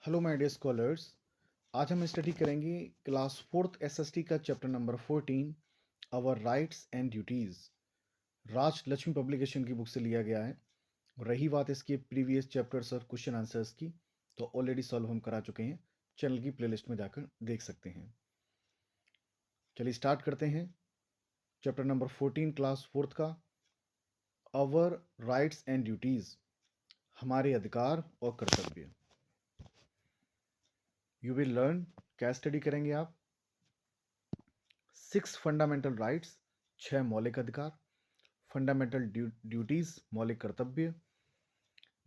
Hello my dear scholars. आज हम study करेंगे क्लास फोर्थ एसएसटी का chapter number 14 our rights and duties. Raj Lakshmi publication की बुक से लिया गया है। रही बात इसके प्रीवियस चैप्टर्स और क्वेश्चन आंसर्स की, तो ऑलरेडी सॉल्व हम करा चुके हैं। चैनल की प्लेलिस्ट में जाकर देख सकते हैं। चलिए स्टार्ट करते हैं चैप्टर नंबर 14 क्लास फोर्थ का, आवर राइट्स एंड ड्यूटीज़, हमारे अधिकार और कर्तव्य। यू विल लर्न, क्या स्टडी करेंगे आप? 6 फंडामेंटल राइट्स, 6 मौलिक अधिकार, फंडामेंटल ड्यूटीज, मौलिक कर्तव्य,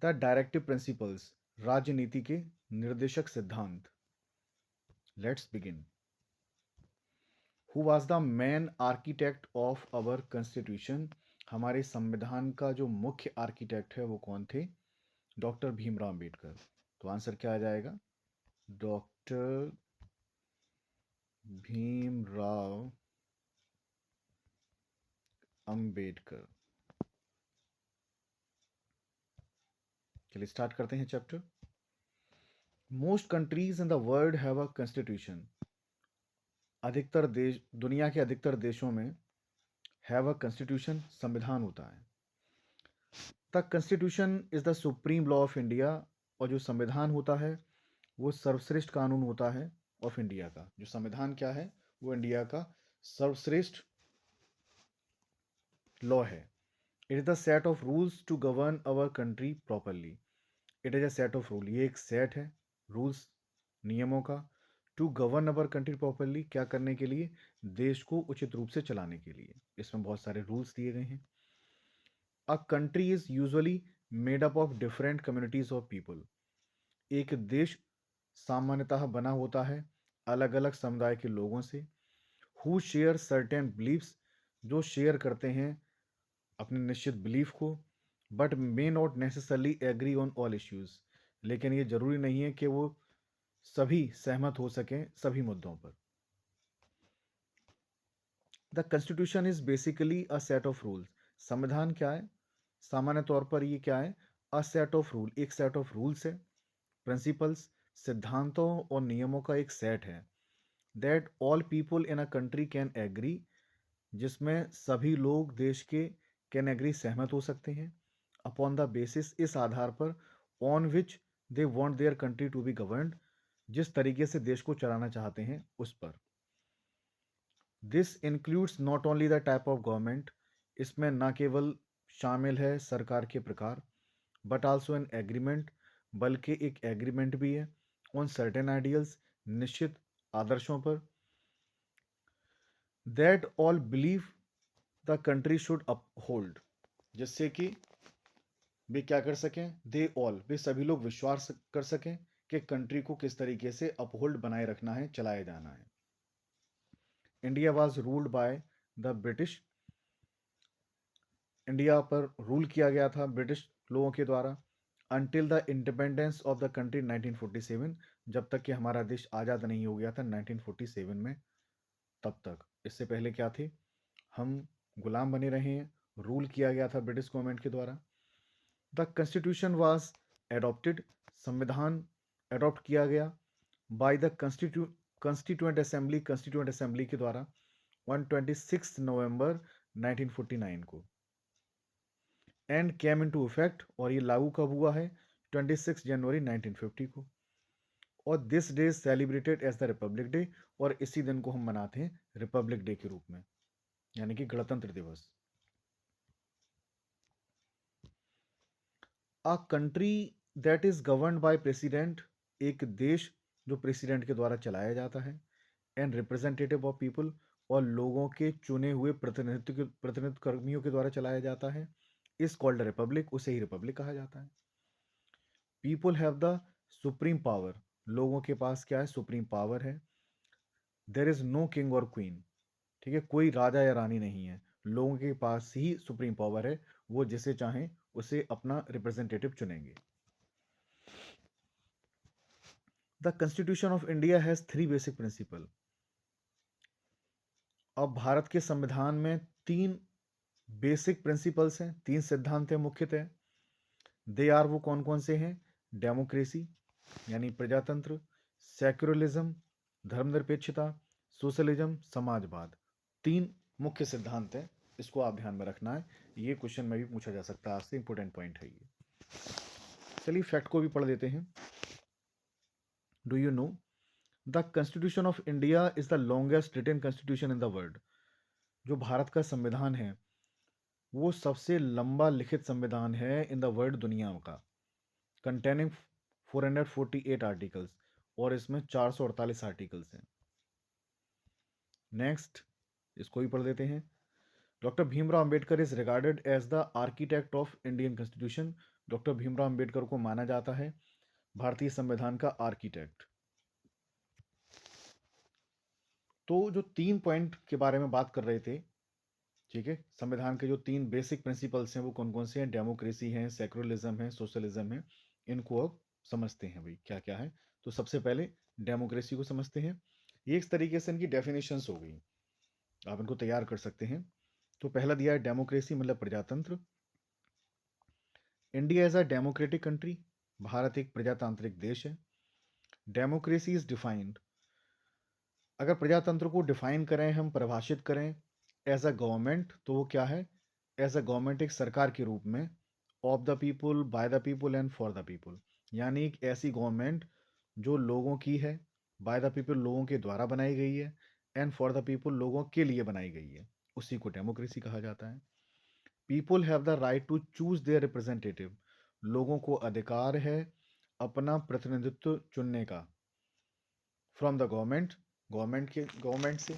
द डायरेक्टिव प्रिंसिपल्स, राजनीति के निर्देशक सिद्धांत। Let's begin. Who was the main architect of our constitution? हमारे संविधान का जो मुख्य आर्किटेक्ट है वो कौन थे? डॉक्टर भीमराव अंबेडकर। तो आंसर क्या आ जाएगा? डॉक्टर भीमराव अंबेडकर। चलिए स्टार्ट करते हैं chapter. Most countries in the world have a constitution. अधिकतर देश, दुनिया के अधिकतर देशों में हैव अ कॉन्स्टिट्यूशन, संविधान होता है। The constitution is the supreme law of India. और जो संविधान होता है वो सर्वश्रेष्ठ कानून होता है ऑफ इंडिया का। जो संविधान क्या है? वो इंडिया का सर्वश्रेष्ठ लॉ है। It is the set of rules to govern our country properly. It is a set of rule, ये एक सेट है रूल्स, नियमों का। To govern our country properly, क्या करने के लिए? देश को उचित रूप से चलाने के लिए। इसमें बहुत सारे रूल्स दिए गए हैं। A country is usually made up of different communities of people. एक देश सामान्यतः बना होता है अलग अलग समुदाय के लोगों से। हु शेयर सर्टेन बिलीव्स, जो शेयर करते हैं अपने निश्चित बिलीफ को, but may not necessarily agree on all issues. लेकिन ये जरूरी नहीं है कि वो सभी सहमत हो सकें सभी मुद्दों पर। The constitution is basically a set of rules. संविधान क्या है? सामान्य तौर पर ये क्या है? अ सेट ऑफ रूल, एक सेट ऑफ रूल्स है। प्रिंसिपल्स, सिद्धांतों और नियमों का एक सेट है। That all people in a country can agree, जिसमें सभी लोग देश के कैन एग्री, सहमत हो सकते हैं। अपॉन द बेसिस, इस आधार पर, on which they want their country to be governed, जिस तरीके से देश को चलाना चाहते हैं उस पर। This includes not only the type of government, इसमें न केवल शामिल है सरकार के प्रकार, बट आल्सो एन एग्रीमेंट, बल्कि एक एग्रीमेंट भी है, ऑन सर्टेन आइडियल्स, निश्चित आदर्शों पर, that all believe the country should uphold, जिससे कि वे क्या कर सकें? दे ऑल, वे सभी लोग विश्वास कर सकें कि कंट्री को किस तरीके से अपहोल्ड, बनाए रखना है, चलाया जाना है। India was ruled by the British. India पर रूल किया गया था ब्रिटिश लोगों के द्वारा until the independence of the country 1947, जब तक कि हमारा देश आज़ाद नहीं हो गया था 1947 में, तब तक। इससे पहले क्या थे? हम गुलाम बने रहे हैं, रूल किया गया था ब्रिटिश गवर्नमेंट के द्वारा। द कॉन्स्टिट्यूशन वॉज एडॉप्टेड, संविधान एडॉप्ट किया गया बाय द कॉन्स्टिट्यूएंट असेंबली के द्वारा 126 नवंबर 1949 को, एंड केम इनटू इफेक्ट, और ये लागू कब हुआ है? 26 जनवरी 1950 को। और this day celebrated as the republic day, और इसी दिन को हम मनाते हैं रिपब्लिक डे के रूप में, यानी कि गणतंत्र दिवस। A country that is governed by president, एक देश जो प्रेसिडेंट के द्वारा चलाया जाता है, एंड रिप्रेजेंटेटिव ऑफ पीपल, और लोगों के चुने हुए प्रतिनिधित्व कर्मियों के द्वारा चलाया जाता है, इज कॉल्ड रिपब्लिक, उसे ही रिपब्लिक कहा जाता है। People have the supreme power, लोगों के पास क्या है? सुप्रीम पावर है। देर इज नो किंग और क्वीन, ठीक है, कोई राजा या रानी नहीं है, लोगों के पास ही सुप्रीम पावर है, वो जिसे चाहें उसे अपना रिप्रेजेंटेटिव चुनेंगे। The constitution of India has 3 basic principle. अब भारत के संविधान में 3 बेसिक प्रिंसिपल्स हैं, 3 सिद्धांत हैं मुख्यतः। दे आर, वो कौन कौन से हैं? डेमोक्रेसी, यानी प्रजातंत्र, सेक्युलरिज्म, धर्मनिरपेक्षता, सोशलिज्म, समाजवाद। 3 मुख्य सिद्धांत हैं, इसको आप ध्यान में रखना है। ये क्वेश्चन में भी पूछा जा सकता है आपसे, इंपॉर्टेंट पॉइंट है ये। चलिए फैक्ट को भी पढ़ देते हैं। Do you know the constitution of India is the longest written constitution in the world. जो भारत का संविधान है वो सबसे लंबा लिखित संविधान है इन द वर्ल्ड, दुनिया का, कंटेनिंग 448 आर्टिकल्स, और इसमें 448 आर्टिकल्स हैं। नेक्स्ट, इसको भी पढ़ देते हैं। Doctor Bhimrao Ambedkar is regarded as the architect of Indian constitution. Doctor Bhimrao Ambedkar को माना जाता है भारतीय संविधान का आर्किटेक्ट। तो जो 3 पॉइंट के बारे में बात कर रहे थे, ठीक है, संविधान के जो 3 बेसिक प्रिंसिपल्स हैं वो कौन कौन से हैं? डेमोक्रेसी है, सेक्युलरिज्म है, सोशलिज्म है। इनको अब समझते हैं भाई क्या क्या है। तो सबसे पहले डेमोक्रेसी को समझते हैं। ये एक तरीके से इनकी डेफिनेशंस हो गई, आप इनको तैयार कर सकते हैं। तो पहला दिया है डेमोक्रेसी मतलब प्रजातंत्र। India is a democratic country, Bharat एक प्रजातांत्रिक देश है। डेमोक्रेसी इज डिफाइंड, अगर प्रजातंत्र को डिफाइन करें, हम परिभाषित करें एज अ गवर्नमेंट, तो वो क्या है? एज अ गवर्नमेंट, एक सरकार के रूप में, of the people, by the people and for the people. यानी एक ऐसी गवर्नमेंट जो लोगों की है, बाय द पीपल लोगों के द्वारा बनाई गई है, एंड फॉर द पीपुल लोगों के लिए बनाई गई है, उसी को डेमोक्रेसी कहा जाता है। People have the right to choose their representative, लोगों को अधिकार है अपना प्रतिनिधित्व चुनने का, फ्रॉम द गवर्नमेंट, गवर्नमेंट से।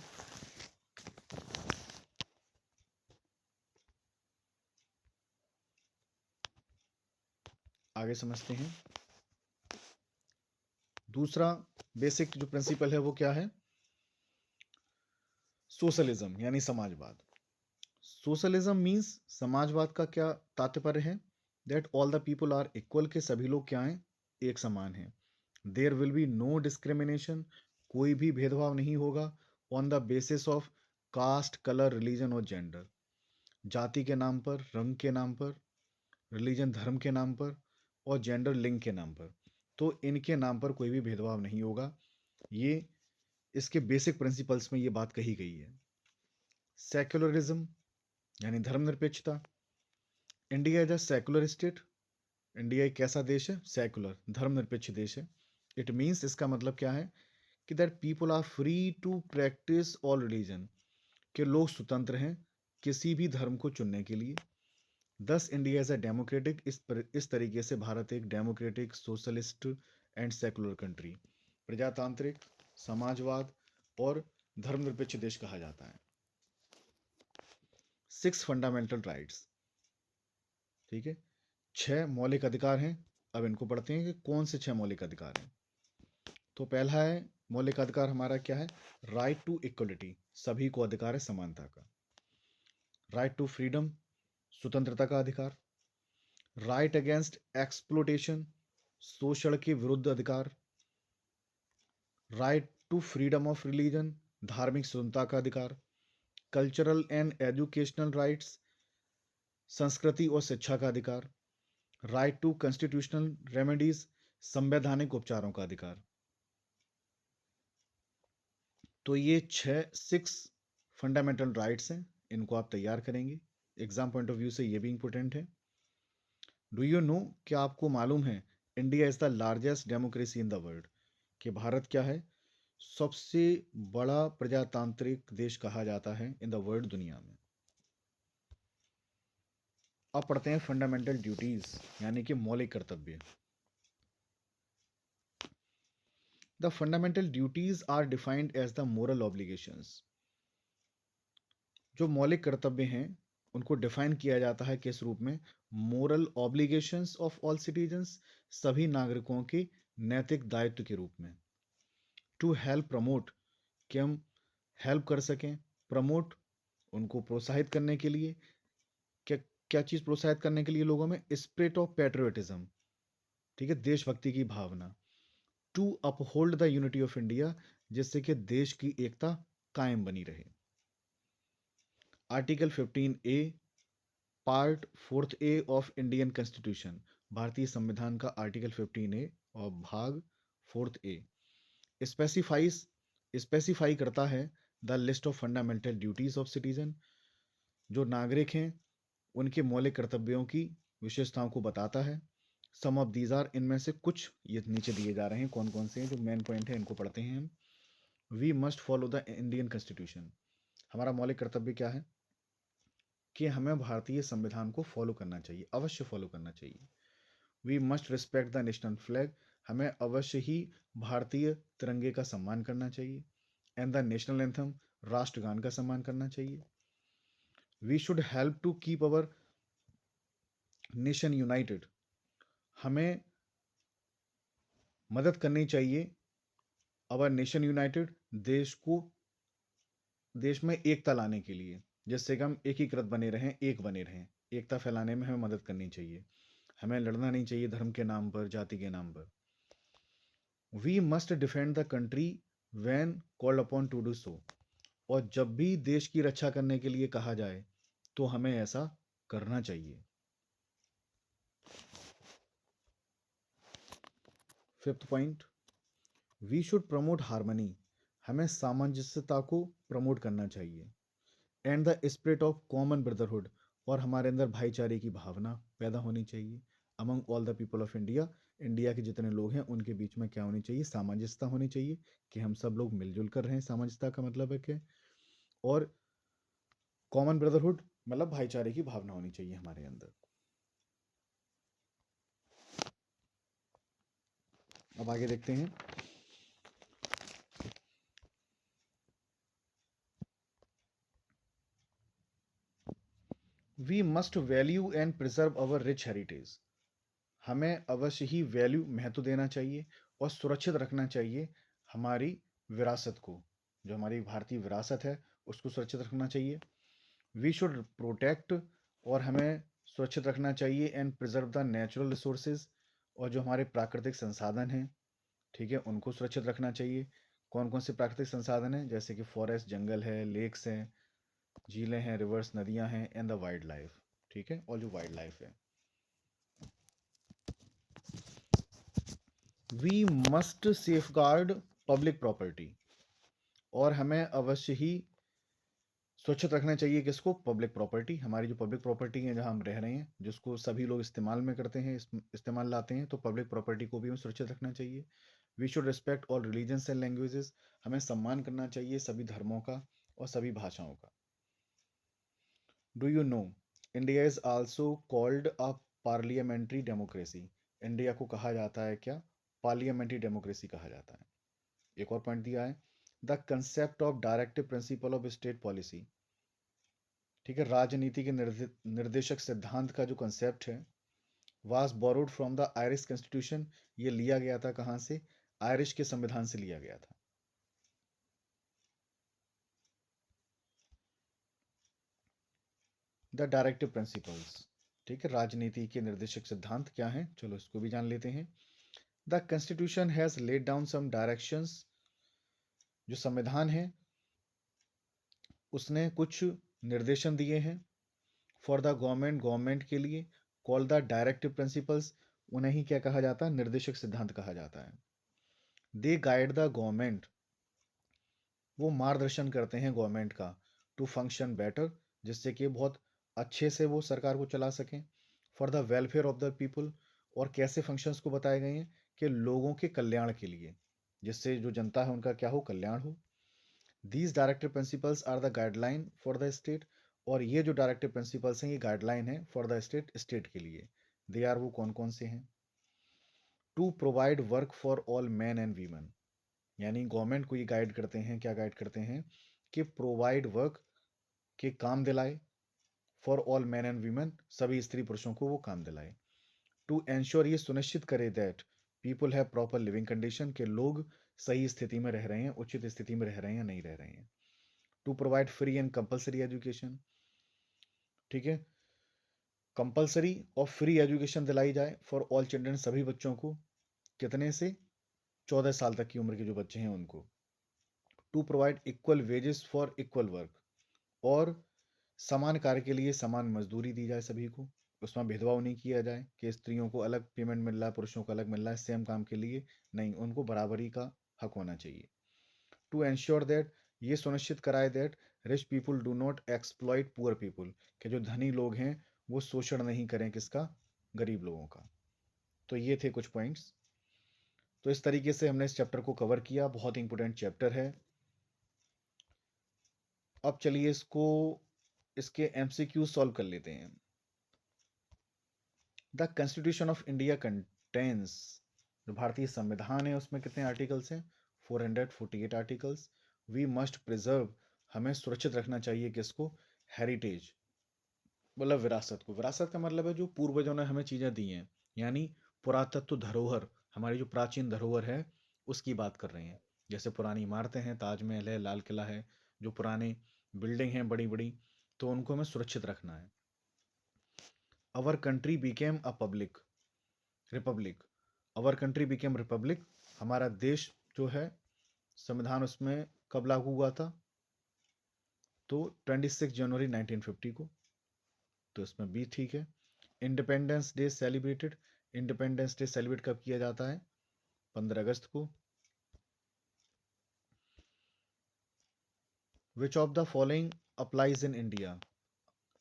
आगे समझते हैं। दूसरा बेसिक जो प्रिंसिपल है वो क्या है? सोशलिज्म यानी समाजवाद। सोशलिज्म मीन्स, समाजवाद का क्या तात्पर्य है? That all the people are equal, के सभी लोग क्या हैं? एक समान हैं। There will be no discrimination, कोई भी भेदभाव नहीं होगा, on the basis of caste, colour, religion और जेंडर, जाति के नाम पर, रंग के नाम पर, रिलीजन धर्म के नाम पर, और जेंडर लिंग के नाम पर। तो इनके नाम पर कोई भी भेदभाव नहीं होगा। ये इसके बेसिक प्रिंसिपल्स में ये बात कही गई है। सेक्युलरिज्म यानी धर्मनिरपेक्षता। India is a secular state, India एक कैसा देश है? सेक्युलर, धर्मनिरपेक्ष देश है। इट मीन्स, इसका मतलब क्या है कि that people are free to practise all religion, के लोग स्वतंत्र हैं किसी भी धर्म को चुनने के लिए। दस इंडिया इज अ डेमोक्रेटिक, इस तरीके से भारत एक democratic, socialist and secular country, प्रजातांत्रिक, समाजवाद और धर्मनिरपेक्ष देश कहा जाता है। 6 फंडामेंटल राइट्स, ठीक है, 6 मौलिक अधिकार हैं। अब इनको पढ़ते हैं कि कौन से 6 मौलिक अधिकार हैं। तो पहला है मौलिक अधिकार हमारा क्या है? राइट टू इक्वलिटी, सभी को अधिकार है समानता का। राइट टू फ्रीडम, स्वतंत्रता का अधिकार। राइट अगेंस्ट एक्सप्लोटेशन, शोषण के विरुद्ध अधिकार। Right to freedom of religion, धार्मिक स्वतंत्रता का अधिकार। कल्चरल एंड एजुकेशनल राइट्स, संस्कृति और शिक्षा का अधिकार। राइट टू कॉन्स्टिट्यूशनल रेमेडीज, संवैधानिक उपचारों का अधिकार। तो ये 6 फंडामेंटल राइट्स हैं, इनको आप तैयार करेंगे। एग्जाम पॉइंट ऑफ व्यू से ये भी इंपॉर्टेंट है। डू यू नो, क्या आपको मालूम है India is the largest democracy in the world, कि भारत क्या है? सबसे बड़ा प्रजातांत्रिक देश कहा जाता है इन द वर्ल्ड, दुनिया में। अब पढ़ते हैं फंडामेंटल ड्यूटीज यानी कि मौलिक कर्तव्य। The fundamental duties are defined as the moral obligations, जो मौलिक कर्तव्य हैं उनको डिफाइन किया जाता है किस रूप में? Moral obligations of all citizens, सभी नागरिकों के नैतिक दायित्व के रूप में। टू हेल्प प्रमोट, कि हम हेल्प कर सकें, प्रमोट उनको प्रोत्साहित करने के लिए। क्या क्या चीज़ प्रोत्साहित करने के लिए? लोगों में स्पिरिट ऑफ पैट्रियोटिज्म, ठीक है, देशभक्ति की भावना। To uphold the unity of India, जिससे कि देश की एकता कायम बनी रहे। Article 15A part 4A of Indian constitution, भारतीय संविधान का आर्टिकल 15A और भाग 4A स्पेसिफाइज स्पेसिफाई करता है the list of fundamental duties of citizen. जो नागरिक हैं उनके मौलिक कर्तव्यों की विशेषताओं को बताता है। सम ऑफ दीज आर, इनमें से कुछ ये नीचे दिए जा रहे हैं, कौन कौन से हैं जो मेन पॉइंट है इनको पढ़ते हैं हम। We must follow the Indian constitution. हमारा मौलिक कर्तव्य क्या है कि हमें भारतीय संविधान को फॉलो करना चाहिए, अवश्य फॉलो करना चाहिए। We must respect the national flag. हमें अवश्य ही भारतीय तिरंगे का सम्मान करना चाहिए। एंड द नेशनल एंथम, राष्ट्रगान का सम्मान करना चाहिए। We should help to keep our nation united. हमें मदद करनी चाहिए अवर नेशन यूनाइटेड, देश में एकता लाने के लिए, जिससे कि हम एकीकृत बने रहें, एक बने रहें। एकता फैलाने में हमें मदद करनी चाहिए। हमें लड़ना नहीं चाहिए धर्म के नाम पर, जाति के नाम पर। We must defend the country when called upon to do so. और जब भी देश की रक्षा करने के लिए कहा जाए तो हमें ऐसा करना चाहिए। Fifth point, we should promote harmony. हमें सामंजस्यता को प्रमोट करना चाहिए। And the spirit of common brotherhood, और हमारे अंदर भाईचारे की भावना पैदा होनी चाहिए। Among all the people of India, India के जितने लोग हैं उनके बीच में क्या होनी चाहिए, सामंजस्यता होनी चाहिए कि हम सब लोग मिलजुल कर रहें। सामंजस्यता का मतलब है कि, और कॉमन ब्रदरहुड मतलब भाईचारे की भावना होनी चाहिए हमारे अंदर। अब आगे देखते हैं। We must value and preserve our rich heritage. हमें अवश्य ही वैल्यू, महत्व देना चाहिए और सुरक्षित रखना चाहिए हमारी विरासत को। जो हमारी भारतीय विरासत है उसको सुरक्षित रखना चाहिए। वी शुड प्रोटेक्ट, और हमें सुरक्षित रखना चाहिए and preserve the natural resources. और जो हमारे प्राकृतिक संसाधन हैं, ठीक है, उनको सुरक्षित रखना चाहिए। कौन कौन से प्राकृतिक संसाधन हैं, जैसे कि फॉरेस्ट, जंगल है, लेक्स हैं, झीलें हैं, रिवर्स, नदियां हैं, एंड द वाइल्ड लाइफ। ठीक है, और जो वाइल्ड लाइफ है। We must safeguard public property. और हमें अवश्य ही सुरक्षित रखना चाहिए किसको, पब्लिक प्रॉपर्टी। हमारी जो पब्लिक प्रॉपर्टी है जहाँ हम रह रहे हैं, जिसको सभी लोग इस्तेमाल में करते हैं, इस्तेमाल लाते हैं, तो पब्लिक प्रॉपर्टी को भी हमें सुरक्षित रखना चाहिए। We should respect all religions and languages. हमें सम्मान करना चाहिए सभी धर्मों का और सभी भाषाओं का। Do you no, India is also called a parliamentary democracy. India को कहा जाता है क्या, पार्लियामेंट्री डेमोक्रेसी कहा जाता है। एक और पॉइंट दिया है, the concept of directive principle of state policy. ठीक है, राजनीति के निर्देशक सिद्धांत का जो कंसेप्ट है, was borrowed from the Irish constitution. ये लिया गया था कहाँ से, आयरिश के संविधान से लिया गया था। द डायरेक्टिव प्रिंसिपल्स, ठीक है, राजनीति के निर्देशक सिद्धांत क्या हैं, चलो इसको भी जान लेते हैं। The constitution has laid down some directions. जो संविधान है उसने कुछ निर्देशन दिए हैं फॉर द गवर्नमेंट, गवर्नमेंट के लिए। कॉल द डायरेक्टिव प्रिंसिपल्स, उन्हें ही क्या कहा जाता है, निर्देशक सिद्धांत कहा जाता है। दे गाइड द गवर्नमेंट, वो मार्गदर्शन करते हैं गवर्नमेंट का, टू फंक्शन बेटर, जिससे कि बहुत अच्छे से वो सरकार को चला सकें। For the welfare of the people, और कैसे फंक्शंस को बताए गए हैं कि लोगों के कल्याण के लिए, जिससे जो जनता है उनका क्या हो, कल्याण हो। These directive principles are the guideline for the state. और ये जो डायरेक्टिव प्रिंसिपल्स हैं ये गाइडलाइन है फॉर द स्टेट, स्टेट के लिए। दे आर, वो कौन कौन से हैं, to provide work for all man and women. यानी गवर्नमेंट को ये गाइड करते हैं, क्या गाइड करते हैं कि प्रोवाइड वर्क, के काम दिलाए, for all man and women, सभी स्त्री पुरुषों को वो काम दिलाए। टू एंश्योर, ये सुनिश्चित करे that people have proper living condition, के लोग सही स्थिति में रह रहे हैं, उचित स्थिति में रह रहे हैं या नहीं रह रहे हैं। To provide free and compulsory education, ठीक है, कंपलसरी और फ्री एजुकेशन दिलाई जाए फॉर ऑल चिल्ड्रन, सभी बच्चों को। कितने से, 14 साल तक की उम्र के जो बच्चे हैं उनको। To provide equal wages for equal work, और समान कार्य के लिए समान मजदूरी दी जाए सभी को। उसमें भेदभाव नहीं किया जाए कि स्त्रियों को अलग पेमेंट मिल रहा है, पुरुषों को अलग मिल रहा है सेम काम के लिए, नहीं, उनको बराबरी का हक होना चाहिए। टू एंश्योर दैट, ये सुनिश्चित कराए that rich people do not exploit poor people, कि जो धनी लोग हैं वो शोषण नहीं करें किसका, गरीब लोगों का। तो ये थे कुछ पॉइंट्स। तो इस तरीके से हमने इस चैप्टर को कवर किया, बहुत ही इंपॉर्टेंट चैप्टर है। अब चलिए इसके एमसीक्यू सॉल्व कर लेते हैं। The constitution of India contains, जो भारतीय संविधान है उसमें कितने आर्टिकल्स हैं, 448 आर्टिकल्स। वी मस्ट प्रिजर्व, हमें सुरक्षित रखना चाहिए किसको, हेरिटेज, मतलब विरासत को। विरासत का मतलब है जो पूर्वजों ने हमें चीजें दी हैं, यानी पुरातत्व धरोहर, हमारी जो प्राचीन धरोहर है उसकी बात कर रहे हैं। जैसे पुरानी इमारतें हैं, ताजमहल है, लाल किला है, जो पुराने बिल्डिंग हैं बड़ी बड़ी, तो उनको हमें सुरक्षित रखना है। Our country became a public Republic, our country became Republic, हमारा देश जो है संविधान उसमें कब लागू हुआ था, तो 26 जनवरी 1950 को, तो इसमें भी ठीक है। Independence day celebrated, independence day celebrate कब किया जाता है, 15 अगस्त को। Which of the following applies in India,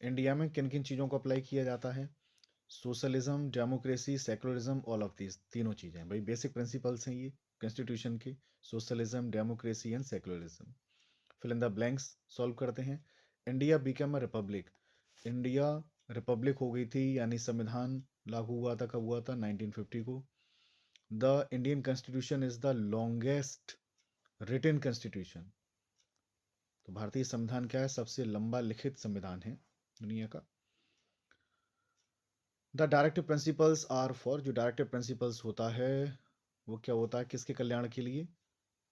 India में किन किन चीज़ों को अप्लाई किया जाता है, socialism, democracy, secularism, all of these, तीनों चीज़ें भाई बेसिक प्रिंसिपल्स हैं ये कॉन्स्टिट्यूशन के, socialism, democracy and secularism. Fill in the blanks solve करते हैं। India become a republic, India republic हो गई थी, यानी संविधान लागू हुआ था, कब हुआ था, 1950 को। The Indian constitution is the longest written constitution, तो भारतीय संविधान क्या है, सबसे लंबा लिखित संविधान है दुनिया का। The directive principles are for, जो डायरेक्टिव प्रिंसिपल्स होता है वो क्या होता है, किसके कल्याण के लिए,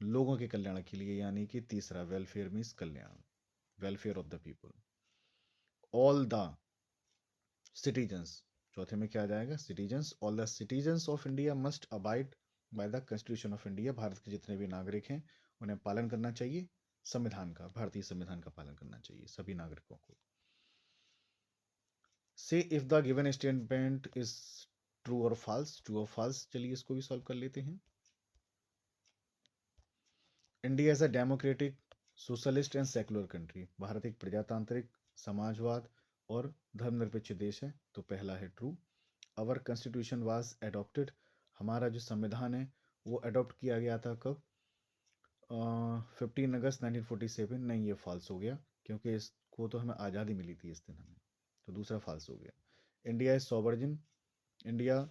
लोगों के कल्याण के लिए, यानी कि तीसरा welfare means Kalyan, welfare of the people. All the citizens, चौथे में क्या आ जाएगा, citizens, all the citizens of India must abide by the constitution of India, Bharat के जितने भी नागरिक हैं उन्हें पालन करना चाहिए संविधान का, भारतीय संविधान का पालन करना चाहिए सभी नागरिकों को। से if the given statement is true और फॉल्स, ट्रू और फॉल्स, चलिए इसको भी सॉल्व कर लेते हैं। India is a democratic, socialist and secular country, Bharat एक प्रजातांत्रिक, समाजवाद और धर्मनिरपेक्ष देश है, तो पहला है true. Our constitution was adopted, हमारा जो संविधान है वो अडॉप्ट किया गया था कब, 15 अगस्त 1947, नहीं ये फॉल्स हो गया, क्योंकि इसको तो हमें आज़ादी मिली थी इस दिन हमें, तो दूसरा फॉल्स हो गया। India is sovereign, India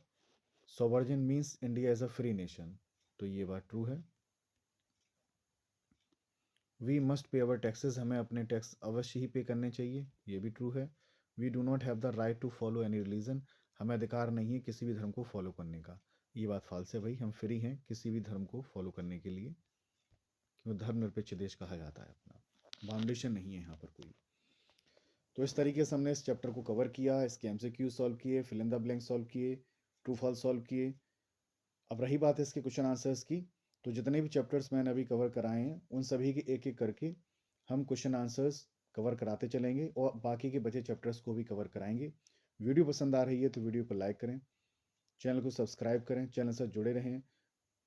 sovereign means India is a free nation, तो ये बात ट्रू है। We must pay our taxes, हमें अपने टैक्स अवश्य ही पे करने चाहिए, ये भी ट्रू है। We do not have the right to follow any religion, हमें अधिकार नहीं है किसी भी धर्म को फॉलो करने का, ये बात फॉल्स है भाई, हम फ्री हैं किसी भी धर्म को फॉलो करने के लिए, क्योंकि धर्मनिरपेक्ष देश कहा जाता है अपना, बाउंडेशन नहीं है यहाँ पर कोई। तो इस तरीके से हमने इस चैप्टर को कवर किया, इसके एमसीक्यू सॉल्व किए, fill in the blank solve किए, ट्रू फॉल्स सॉल्व किए। अब रही बात है इसके क्वेश्चन आंसर्स की, तो जितने भी चैप्टर्स मैंने अभी कवर कराए हैं उन सभी के एक एक करके हम क्वेश्चन आंसर्स कवर कराते चलेंगे और बाकी के बचे चैप्टर्स को भी कवर कराएंगे। वीडियो पसंद आ रही है तो वीडियो को लाइक करें, चैनल को सब्सक्राइब करें, चैनल से जुड़े रहें,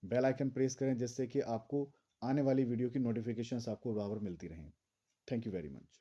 बेल आइकन प्रेस करें, जिससे कि आपको आने वाली वीडियो की नोटिफिकेशंस आपको बराबर मिलती रहें। Thank you very much.